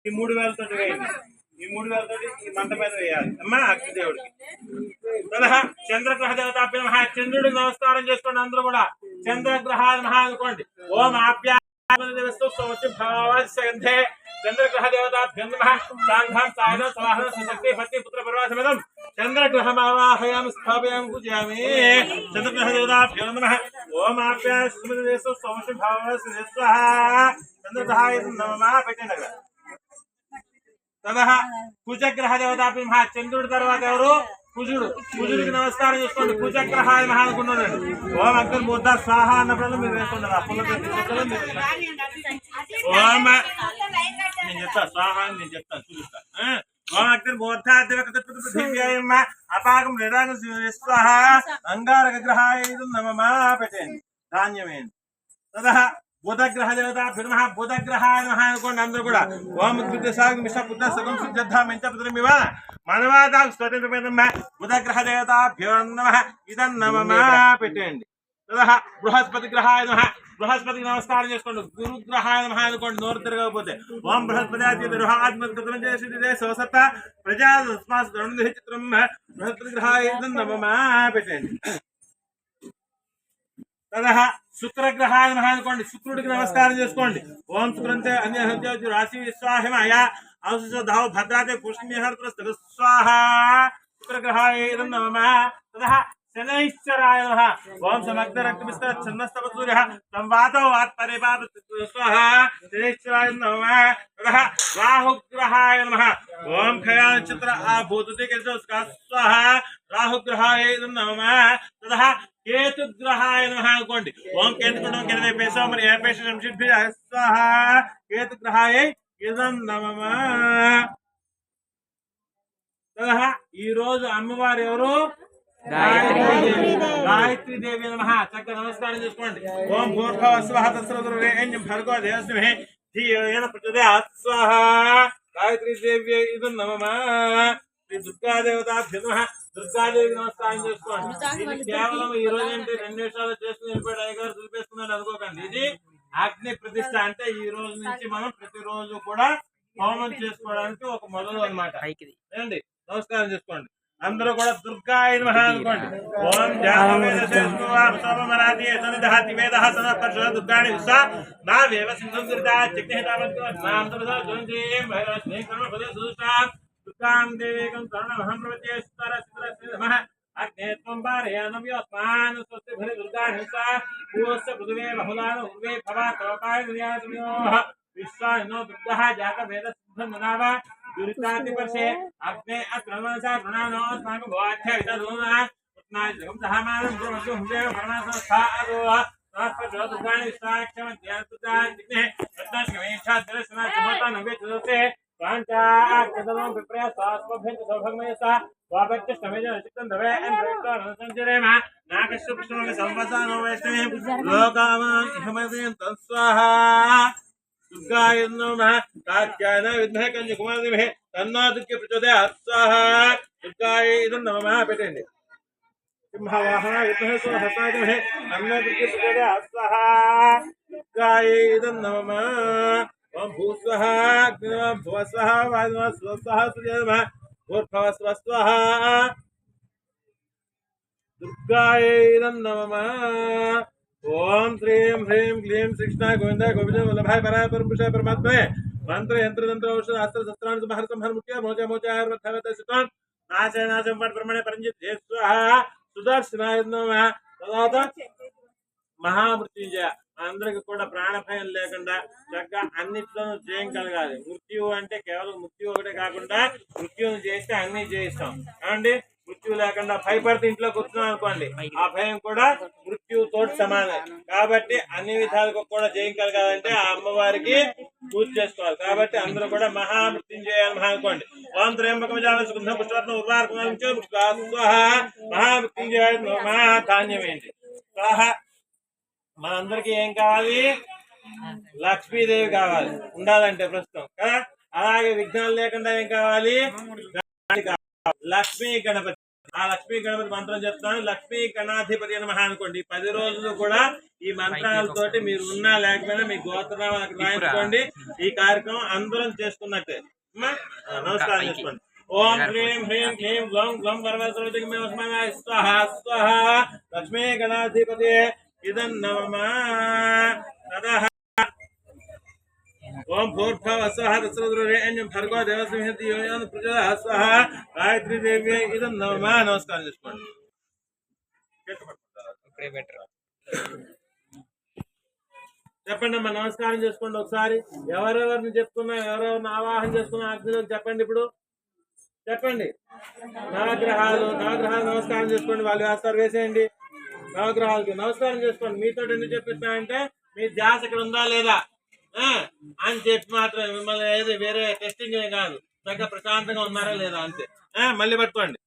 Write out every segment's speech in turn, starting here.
ఈ 3000 వేయండి. ఈ 3000 ఈ మంట మీద వేయాలి అమ్మా అగ్నిదేవుడికి. తదహ చంద్రగ్రహ దేవతాభ్య మహా చంద్రుడికి నమస్కారం చేసుకోండి. అందరూ కూడా చంద్రగ్రహాయ మహా అనుకోండి. ఓం ఆప్యాయ చంద్రగ్రహ దేవతాభ్యం నమః. సాంఘాం సాయన సవాహన శక్తి భక్తి పుత్ర పరమాసమేతం చంద్రగ్రహమావాహయామి స్థాపయామి పూజయామి. చంద్రగ్రహ దేవతాభ్యం నమః. ఓం ఆప్యాయ స్మృతిదేశో సమస్య భావస్య స్వాహా. చంద్రగ్రహాయ నమః పెట్టండి అక్కడ. తదహ కుజగ్రహ దేవతాభ్యం మహా. చంద్రుడి తర్వాత ఎవరు? కుజుడు. కుజుడికి నమస్కారం చేసుకోండి. కుజగ్రహాయ మహా అనుకున్నాడు. ఓం అగ్ని బుద్ధ స్వాహ అన్నప్పుడు మీరు వేసుకున్నారు. ఆ పుల్ల ఓం నేను చెప్తా స్వాహ అని నేను చెప్తాను చూపిస్తా. ఓం అగ్ని బోధాద్యమ అపాకం నిరాగం స్వాహ అంగారక గ్రహాయ నమః పెట్టండి. ధాన్యమేంటి. తదహ బుధగ్రహ దేవతాభ్యో నమః. బుధగ్రహాయ నమః అనుకోండి. అందరూ కూడా ఓం మిష సగం శుద్ధ మంచమివ మనవాద స్వతంత్రమైన బుధగ్రహ దేవతాభ్యో నమః. ఇదం నమః పెట్టండి. తదహ బృహస్పతి గ్రహాయ నమః. బృహస్పతికి నమస్కారం చేసుకోండి. గురుగ్రహాయ నమః అనుకోండి. నోరు తిరగకపోతే ఓం బృహస్పతి సోసత్త ప్రజా చిత్రం బృహస్పతి గ్రహాయ నమః పెట్టండి. తదహ శుక్రగ్రహాయ నమః అనుకోండి. శుక్రుడికి నమస్కారం చేసుకోండి. ఓం శుక్రంతే అన్య రాశి విశ్వాహమయ ఔషధావు భద్రాతే పుష్ణ్యహర్త స్వాహ. శుక్రగ్రహాయ నమః. తదహ శనైశ్చరాయ నమః. ఓం సమగ్ర రక్తమిస్త ఛన్నస్తవ సూర్యః సంవాతో వాత్పరిపాప స్వాహ. శనైశ్చరాయ నమః. తదహ రాహుగ్రహాయ నమః. ఓం ఖయా నక్షత్ర ఆభూతతే స్వాహ. రాహుగ్రహాయ నమః. తదహ కేతుగ్రహాయ నమః అనుకోండి. ఓం కేతుకుండం కిరవే పేసో మరి ఏ పేస సంసిద్ధి స్వాహ. కేతుగ్రహాయ ఇదం నమః. తదహ ఈ రోజు అమ్మవారు ఎవరు? గాయత్రీ దేవి నమః. చక్కగా నమస్కారం చేసుకోండి. ఓం భూర్భువః స్వః తత్సవితుర్వరేణ్యం భర్గో దేవస్మహే ధియోయోన ప్రచోదయాత్ స్వాహ. గాయత్రీ దేవి ఇదం నమః. శ్రీ దుర్గాదేవతాభ్యో నమః. దుర్గాదేవికి నమస్కారం చేసుకోండి. కేవలం ఈ రోజు అంటే 2 నిమిషాలు చేసుకుని వెళ్ళిపోయాడు అయ్యగారు చూపిస్తున్నాడు అనుకోకండి. ఇది అగ్ని ప్రతిష్ఠ. అంటే ఈ రోజు నుంచి మనం ప్రతిరోజు కూడా హోమం చేసుకోవడానికి ఒక మొదలు అన్నమాట. ఏంటి నమస్కారం చేసుకోండి. అందరూ కూడా దుర్గాయ నమః అనుకోండి. ఓం దుర్గాణి విశ్వ నా వేవ సింధం దుర్గా దుర్గాం దేవేకం కరుణమహం ప్రవచే సుతరః అగ్నేత్వం పారయానవ్యోస్మాన్ స్వస్తి భరి దుర్గాహింస భూస్య పృథివే బహుళాన ఉర్వే భవ తోకాయ దుర్యాసమయోః విశ్వానో దుర్గః జాత వేద సిద్ధం ననావ దురితాతిపర్షే అగ్నే అక్రమణసా ప్రణానో స్మాకం భవాఖ్య వితదోనా ఉత్నాయ జగం సహమానం బ్రహ్మసు హృదయ పరమాసస్థాదో నాస్పజో దుర్గాణి విశ్వాక్షమ ధ్యానసుతా జిగ్నే రత్నాశ్రమేషా దర్శనా చమతా నవే చదతే పాంచాకదనం విప్రయ సాస్వభ్యంత సౌభగమయస వాపత్య శ్రమేజ చిత్తం దవే అంద్రైతో సంచరేమ నాకస్య పుష్పమే సంవసానో వైష్ణవే లోకామాన్ ఇహమదేం తస్వాహ. దుర్గాయ నమః. కాత్యాయన విద్మహే కన్యకుమారిమహే తన్నో దుర్గే ప్రచోదయాత్ స్వాహ. దుర్గాయ ఇదం నమః పెట్టండి. సింహవాహన విద్మహే స్వహస్తాయమహే తన్నో దుర్గే ప్రచోదయాత్ స్వాహ. దుర్గాయ ఇదం నమః. ఓం భూస్వః భువస్వః వాయువః స్వస్వః సూర్యాయ నమః. భూర్భువః స్వస్వః. దుర్గాయ ఇదం నమః. ఓం శ్రీం హ్రీం క్లీం శ్రీకృష్ణ గోవింద గోవింద వల్లభాయ పరాయ పరమపురుషాయ పరమాత్మనే మంత్ర యంత్ర తంత్ర ఔషధ అస్త్ర శస్త్రాన్ని సంహర సంహర ముఖ్య మోచ మోచాయర్వర్థవత సితాన్ నాశ నాశం పరమణ పరంజిత్ స్వాహ. సుదర్శనాయ నమః. తర్వాత మహామృత్యుంజయ. అందరికి కూడా ప్రాణభయం లేకుండా చక్కగా అన్నిట్లోనూ జయం కలగాలి. మృత్యువు అంటే కేవలం మృత్యు ఒకటే కాకుండా మృత్యువును చేస్తే అన్ని జయిస్తాం ఏమండి. మృత్యు లేకుండా భయపడితే ఇంట్లో కూర్చున్నాం అనుకోండి, ఆ భయం కూడా మృత్యువుతో సమానం. కాబట్టి అన్ని విధాలుగా కూడా జయం కలగాలంటే ఆ అమ్మవారికి పూజ చేసుకోవాలి. కాబట్టి అందరూ కూడా మహామృత్యుంజయాన్ని మహా అనుకోండి. ఓం త్రయంబకం పుష్పరత్న ఉర్వార్కం మహామృత్యుంజయ ధాన్యం ఏంటి స్వాహ. మనందరికి ఏం కావాలి? లక్ష్మీదేవి కావాలి ఉండాలంటే ప్రస్తుతం కదా. అలాగే విఘ్నాలు లేకుండా ఏం కావాలి? లక్ష్మీ గణపతి. ఆ లక్ష్మీ గణపతి మంత్రం చెప్తాను. లక్ష్మీ గణాధిపతి నమః అనుకోండి. 10 రోజులు కూడా ఈ మంత్రాలతోటి మీరు ఉన్నా లేకపోయినా మీ గోత్రనామాలకు రాయించుకోండి. ఈ కార్యక్రమం అందరం చేసుకున్నట్టే. నమస్కారం చేసుకోండి. ఓం హ్రీం హ్రీం క్లీం గ్లౌం గ్లం వరవరసరవతికి మే వస్మానాయ స్వాహ స్వాహ లక్ష్మీ గణాధిపతి ఇదం నమః తదః ओम भूर्भुवः स्वः तत्सवितुर्वरेण्यं भर्गो देवस्य धीमहि यो न प्रचोदयात् स्वः गायत्री देवी इदं नमः నమస్కారం చేసుకోండి. చెప్పండి అమ్మా, నమస్కారం చేసుకోండి. ఒకసారి ఎవరెవరిని చెప్పుకున్నా ఎవరెవరిని ఆవాహన చేసుకున్నా అగ్నిలో చెప్పండి. ఇప్పుడు చెప్పండి. నవగ్రహాలు నమస్కారం చేసుకోండి. వాళ్ళు వేస్తారు, వేసేయండి. నవగ్రహాలకి నమస్కారం చేసుకోండి. మీతో ఎందుకు చెప్పిస్తానంటే మీ ధ్యాస ఇక్కడ ఉందా లేదా అని చెప్పి మాత్రం మిమ్మల్ని ఏది వేరే టెస్టింగ్ కాదు. చక్కగా ప్రశాంతంగా ఉన్నారా లేదా అంతే. మళ్ళీ పట్టుకోండి.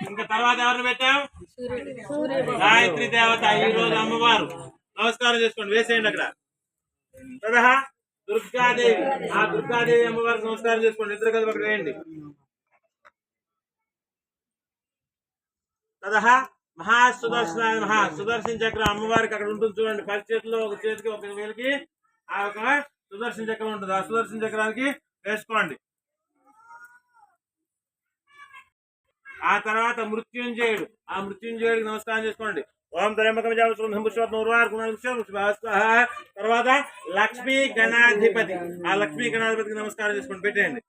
ఇంకా తర్వాత ఎవరిని పెట్టాం? గాయత్రి దేవత. ఈ రోజు అమ్మవారు. నమస్కారం చేసుకోండి, వేసేయండి అక్కడ. తదహ దుర్గాదేవి. ఆ దుర్గాదేవి అమ్మవారికి నమస్కారం చేసుకోండి. ఇద్దరు కలిపి అక్కడ వేయండి. తదహ మహాసుదర్శనాయ మహా సుదర్శన చక్రం అమ్మవారికి అక్కడ ఉంటుంది చూడండి. 10 చేతుల్లో ఒక చేతికి ఒక వేలికి ఆ ఒక సుదర్శన చక్రం ఉంటుంది. ఆ సుదర్శన చక్రానికి వేసుకోండి. ఆ తర్వాత మృత్యుంజయుడు. ఆ మృత్యుంజయుడికి నమస్కారం చేసుకోండి. ఓం త్రయంబకం తర్వాత లక్ష్మీ గణాధిపతి. ఆ లక్ష్మీ గణాధిపతికి నమస్కారం చేసుకోండి, పెట్టేయండి.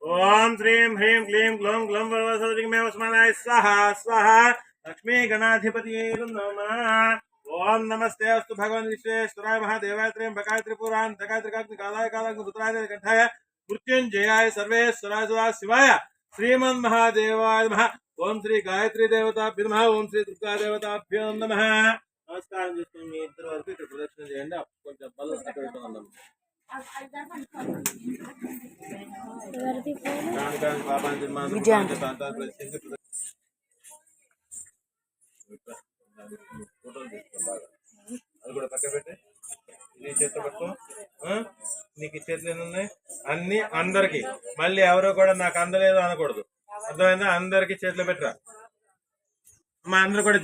ఓం శ్రీం హ్రీం క్లీం గ్లౌం గ్లం వరవరసరవతికి మే వస్మానాయ స్వాహ స్వాహ లక్ష్మీ గణాధిపతి నమః. ఓం నమస్తే అస్తు భగవన్ విశ్వేశ్వరాయ మహాదేవాయ త్రయంబకాయ త్రిపురాన్ దకాత్రికాగ్ని కాలాయ కాలాగ్ని రుద్రాయ కంఠాయ మృత్యుంజయాయ సర్వేశ్వరాయ శివాయ శ్రీమన్ మహాదేవాయ నమః. ఓం శ్రీ గాయత్రీ దేవతాభ్యో నమః. ఓం శ్రీ దుర్గా దేవతాభ్యో నమః. నమస్కారం చేసుకుని మీ ఇద్దరు వరకు ఇక్కడ ప్రదక్షిణ చేయండి. కొంచెం బలం అక్కడ అది కూడా పక్క పెట్టి నీ చేతితో పట్టుకో. నీకు చేతులు ఎన్ని ఉన్నాయి? అన్ని అందరికి. మళ్ళీ ఎవరో కూడా నాకు అందలేదు అనకూడదు. అర్థమైందా? అందరికి చేతిలో పెట్టరా. మా అందరూ కూడా